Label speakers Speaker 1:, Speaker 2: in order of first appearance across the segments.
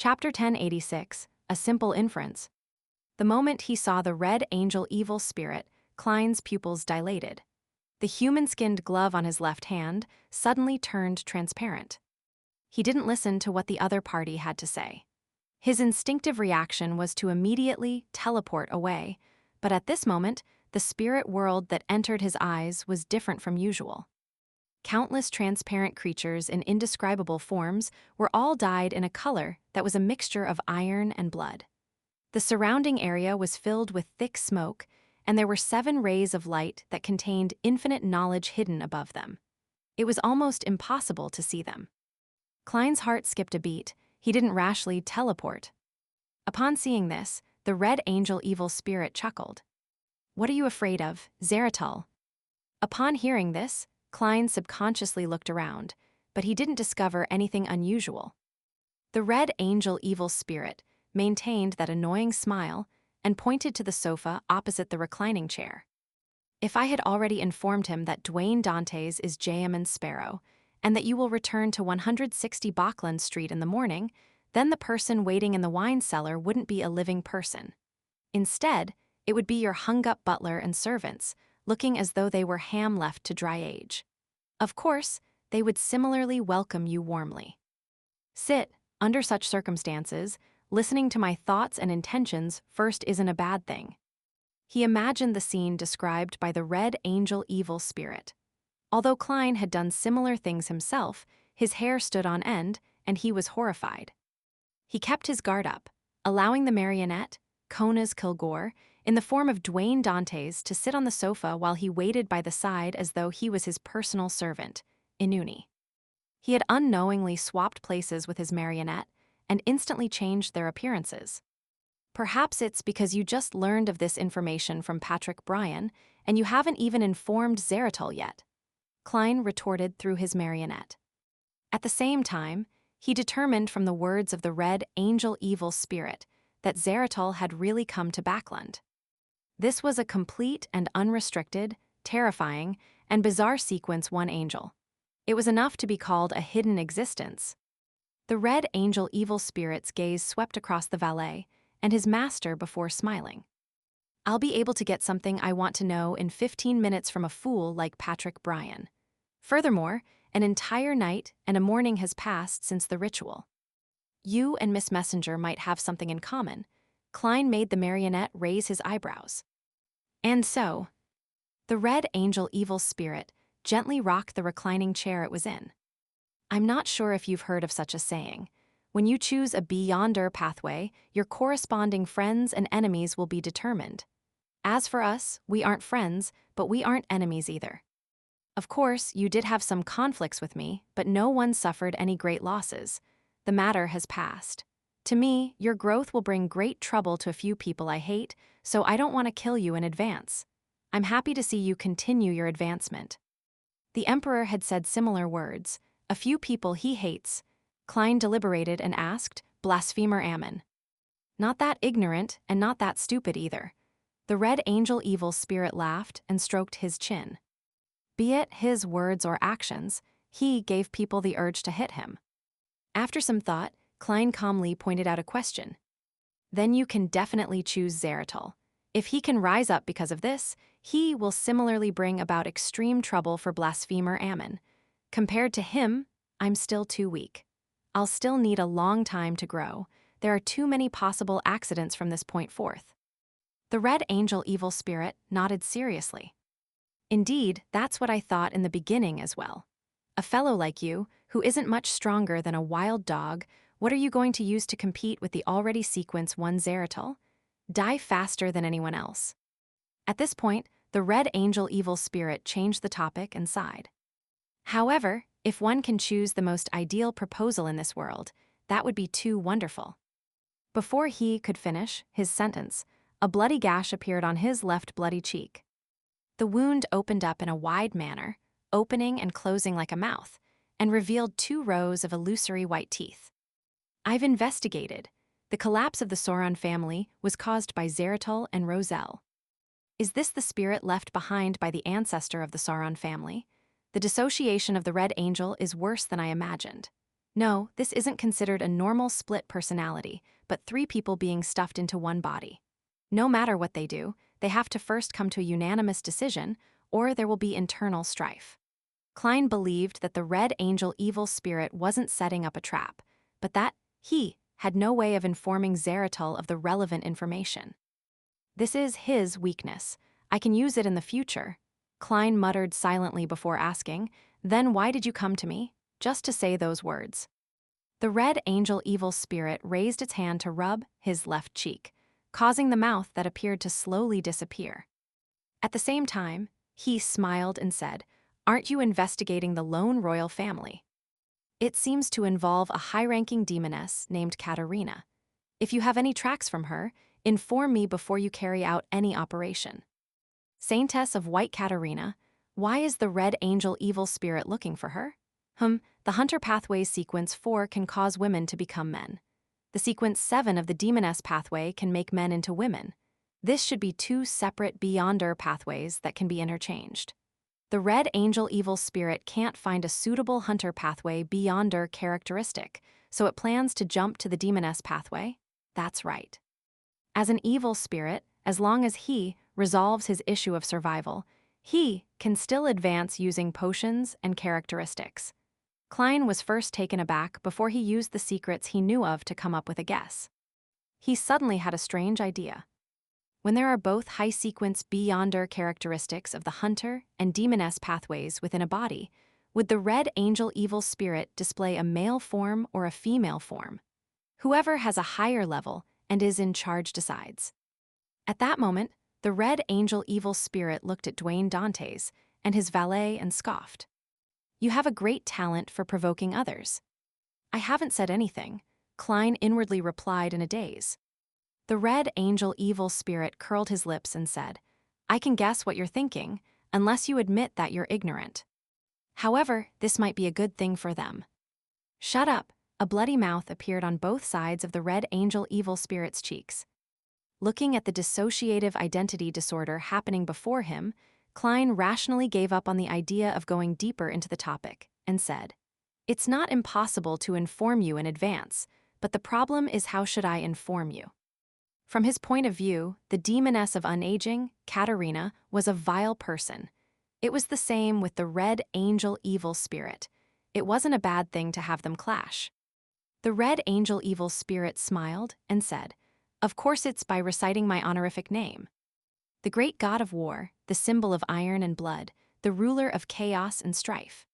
Speaker 1: Chapter 1086, A Simple Inference. The moment he saw the red angel evil spirit, Klein's pupils dilated. The human-skinned glove on his left hand suddenly turned transparent. He didn't listen to what the other party had to say. His instinctive reaction was to immediately teleport away, but at this moment, the spirit world that entered his eyes was different from usual. Countless transparent creatures in indescribable forms were all dyed in a color that was a mixture of iron and blood. The surrounding area was filled with thick smoke, and there were 7 rays of light that contained infinite knowledge hidden above them. It was almost impossible to see them. Klein's heart skipped a beat. He didn't rashly teleport. Upon seeing this, the red angel evil spirit chuckled. "What are you afraid of, Zeratul?" Upon hearing this, Klein subconsciously looked around, but he didn't discover anything unusual. The red angel evil spirit maintained that annoying smile and pointed to the sofa opposite the reclining chair. "If I had already informed him that Dwayne Dantes is Jayaman Sparrow, and that you will return to 160 Bachland Street in the morning, then the person waiting in the wine cellar wouldn't be a living person. Instead, it would be your hung-up butler and servants, looking as though they were ham left to dry age. Of course, they would similarly welcome you warmly. Sit, under such circumstances, listening to my thoughts and intentions first isn't a bad thing." He imagined the scene described by the red angel evil spirit. Although Klein had done similar things himself, his hair stood on end, and he was horrified. He kept his guard up, allowing the marionette, Konas Kilgore, in the form of Dwayne Dantes to sit on the sofa while he waited by the side as though he was his personal servant, Inuni. He had unknowingly swapped places with his marionette and instantly changed their appearances. Perhaps it's because you just learned of this information from Patrick Bryan, and you haven't even informed Zeratul yet, Klein retorted through his marionette. At the same time, he determined from the words of the red angel evil spirit that Zeratul had really come to Bachland. This was a complete and unrestricted, terrifying, and bizarre sequence one angel. It was enough to be called a hidden existence. The red angel evil spirit's gaze swept across the valet and his master before smiling. "I'll be able to get something I want to know in 15 minutes from a fool like Patrick Bryan. Furthermore, an entire night and a morning has passed since the ritual. You and Miss Messenger might have something in common." Klein made the marionette raise his eyebrows. "And so," the red angel evil spirit gently rocked the reclining chair it was in. "I'm not sure if you've heard of such a saying. When you choose a beyonder pathway, your corresponding friends and enemies will be determined. As for us, we aren't friends, but we aren't enemies either. Of course, you did have some conflicts with me, but no one suffered any great losses. The matter has passed. To me, your growth will bring great trouble to a few people I hate, so I don't want to kill you in advance. I'm happy to see you continue your advancement." The Emperor had said similar words. A few people he hates. Klein deliberated and asked, "Blasphemer Ammon." "Not that ignorant and not that stupid either." The red angel evil spirit laughed and stroked his chin. Be it his words or actions, he gave people the urge to hit him. After some thought, Klein calmly pointed out a question. "Then you can definitely choose Zeratul. If he can rise up because of this, he will similarly bring about extreme trouble for Blasphemer Ammon. Compared to him, I'm still too weak. I'll still need a long time to grow. There are too many possible accidents from this point forth." The red angel evil spirit nodded seriously. "Indeed, that's what I thought in the beginning as well. A fellow like you, who isn't much stronger than a wild dog, what are you going to use to compete with the already sequence 1 Zeratul? Die faster than anyone else." At this point, the red angel evil spirit changed the topic and sighed. "However, if one can choose the most ideal proposal in this world, that would be too wonderful." Before he could finish his sentence, a bloody gash appeared on his left bloody cheek. The wound opened up in a wide manner, opening and closing like a mouth, and revealed 2 rows of illusory white teeth. "I've investigated. The collapse of the Sauron family was caused by Zeratul and Roselle. Is this the spirit left behind by the ancestor of the Sauron family? The dissociation of the Red Angel is worse than I imagined. No, this isn't considered a normal split personality, but three people being stuffed into one body. No matter what they do, they have to first come to a unanimous decision, or there will be internal strife. Klein believed that the Red Angel evil spirit wasn't setting up a trap, but that he had no way of informing Zeratul of the relevant information. This is his weakness. I can use it in the future. Klein muttered silently before asking, "Then why did you come to me?" Just to say those words. The Red Angel evil spirit raised its hand to rub his left cheek, causing the mouth that appeared to slowly disappear. At the same time, he smiled and said, "Aren't you investigating the lone royal family? It seems to involve a high-ranking demoness named Katerina. If you have any tracks from her, inform me before you carry out any operation." Saintess of White Katerina, why is the Red Angel evil spirit looking for her? The Hunter Pathway's Sequence 4 can cause women to become men. The Sequence 7 of the Demoness Pathway can make men into women. This should be two separate Beyonder pathways that can be interchanged. The Red Angel evil spirit can't find a suitable Hunter Pathway Beyonder characteristic, so it plans to jump to the Demoness Pathway. That's right. As an evil spirit, as long as he resolves his issue of survival, he can still advance using potions and characteristics. Klein was first taken aback before he used the secrets he knew of to come up with a guess. He suddenly had a strange idea. When there are both high-sequence Beyonder characteristics of the Hunter and Demoness pathways within a body, would the Red Angel evil spirit display a male form or a female form? Whoever has a higher level and is in charge decides. At that moment, the Red Angel evil spirit looked at Dwayne Dantes and his valet and scoffed. "You have a great talent for provoking others." "I haven't said anything," Klein inwardly replied in a daze. The Red Angel evil spirit curled his lips and said, "I can guess what you're thinking, unless you admit that you're ignorant. However, this might be a good thing for them." "Shut up." A bloody mouth appeared on both sides of the Red Angel evil spirit's cheeks. Looking at the dissociative identity disorder happening before him, Klein rationally gave up on the idea of going deeper into the topic and said, "It's not impossible to inform you in advance, but the problem is how should I inform you?" From his point of view, the demoness of unaging, Katerina, was a vile person. It was the same with the Red Angel evil spirit. It wasn't a bad thing to have them clash. The Red Angel evil spirit smiled and said, "Of course it's by reciting my honorific name. The great god of war, the symbol of iron and blood, the ruler of chaos and strife."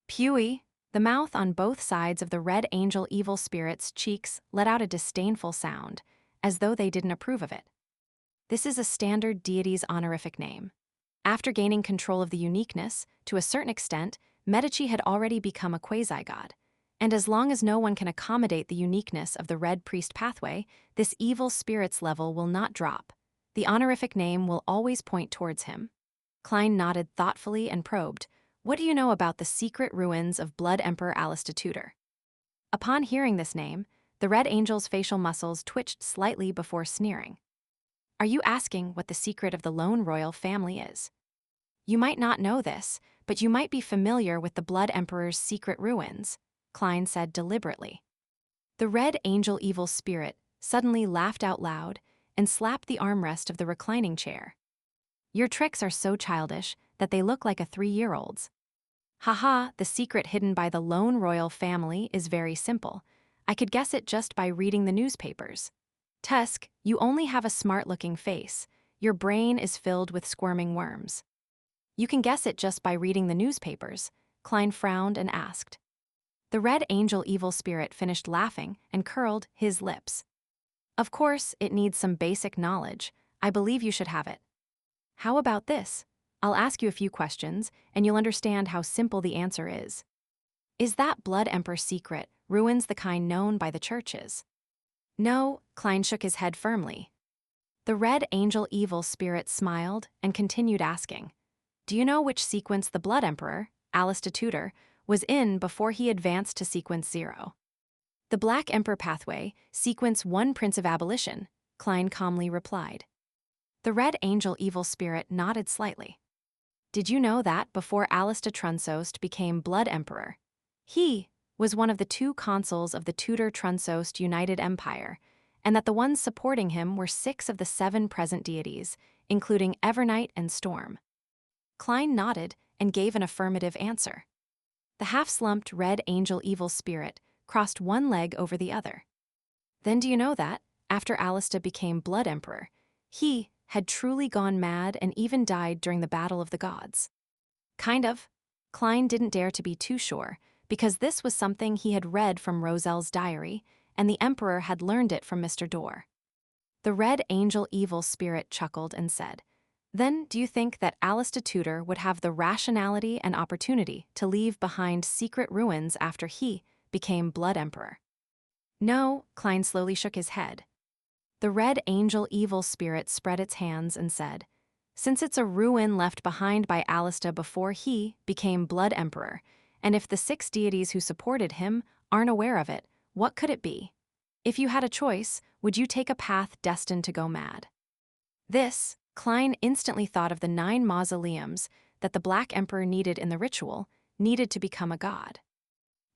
Speaker 1: Pewee! The mouth on both sides of the Red Angel evil spirit's cheeks let out a disdainful sound, as though they didn't approve of it. This is a standard deity's honorific name. After gaining control of the uniqueness, to a certain extent, Medici had already become a quasi-god. And as long as no one can accommodate the uniqueness of the Red Priest pathway, this evil spirit's level will not drop. The honorific name will always point towards him. Klein nodded thoughtfully and probed, "What do you know about the secret ruins of Blood Emperor Alistair?" Upon hearing this name, the Red Angel's facial muscles twitched slightly before sneering. "Are you asking what the secret of the lone royal family is? You might not know this, but you might be familiar with the Blood Emperor's secret ruins," Klein said deliberately. The Red Angel evil spirit suddenly laughed out loud and slapped the armrest of the reclining chair. "Your tricks are so childish that they look like a 3-year-old's. Haha, the secret hidden by the lone royal family is very simple. I could guess it just by reading the newspapers. Tusk, you only have a smart-looking face. Your brain is filled with squirming worms." "You can guess it just by reading the newspapers," Klein frowned and asked. The Red Angel evil spirit finished laughing and curled his lips. "Of course, it needs some basic knowledge. I believe you should have it. How about this? I'll ask you a few questions, and you'll understand how simple the answer is. Is that Blood Emperor secret ruins the kind known by the churches?" "No," Klein shook his head firmly. The Red Angel evil spirit smiled and continued asking, "Do you know which sequence the Blood Emperor, Alistair, was in before he advanced to Sequence 0? "The Black Emperor pathway, Sequence 1 Prince of Abolition," Klein calmly replied. The Red Angel evil spirit nodded slightly. "Did you know that before Alistair Trunsost became Blood Emperor, he was one of the two consuls of the Tudor-Trunsost United Empire, and that the ones supporting him were 6 of the 7 present deities, including Evernight and Storm. Klein nodded and gave an affirmative answer. The half-slumped red angel evil spirit crossed one leg over the other. Then do you know that, after Alista became Blood Emperor, he had truly gone mad and even died during the Battle of the Gods? Kind of. Klein didn't dare to be too sure, because this was something he had read from Roselle's diary, and the Emperor had learned it from Mr. Dorr. The red angel evil spirit chuckled and said, "Then do you think that Alista Tudor would have the rationality and opportunity to leave behind secret ruins after he became Blood Emperor?" No, Klein slowly shook his head. The red angel evil spirit spread its hands and said, "Since it's a ruin left behind by Alista before he became Blood Emperor, and if the 6 deities who supported him aren't aware of it, what could it be? If you had a choice, would you take a path destined to go mad?" This, Klein instantly thought of the 9 mausoleums that the Black Emperor needed in the ritual, needed to become a god.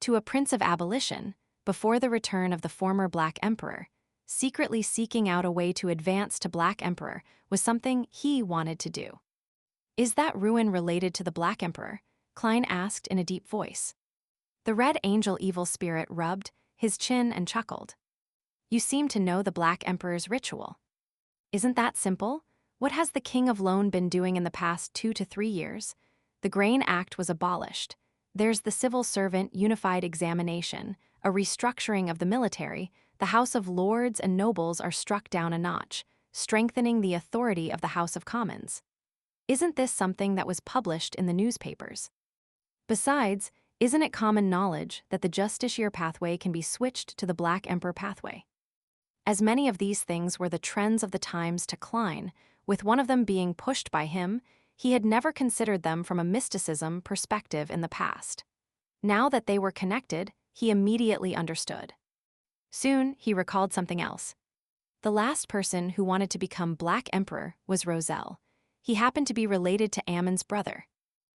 Speaker 1: To a prince of abolition, before the return of the former Black Emperor, secretly seeking out a way to advance to Black Emperor was something he wanted to do. "Is that ruin related to the Black Emperor?" Klein asked in a deep voice. The red angel evil spirit rubbed his chin and chuckled. "You seem to know the Black Emperor's ritual. Isn't that simple? What has the King of Lone been doing in the past 2 to 3 years? The Grain Act was abolished. There's the Civil Servant Unified Examination, a restructuring of the military. The House of Lords and Nobles are struck down a notch, strengthening the authority of the House of Commons. Isn't this something that was published in the newspapers? Besides, isn't it common knowledge that the Justiciar pathway can be switched to the Black Emperor pathway?" As many of these things were the trends of the times to Klein, with one of them being pushed by him, he had never considered them from a mysticism perspective in the past. Now that they were connected, he immediately understood. Soon, he recalled something else. The last person who wanted to become Black Emperor was Roselle. He happened to be related to Ammon's brother.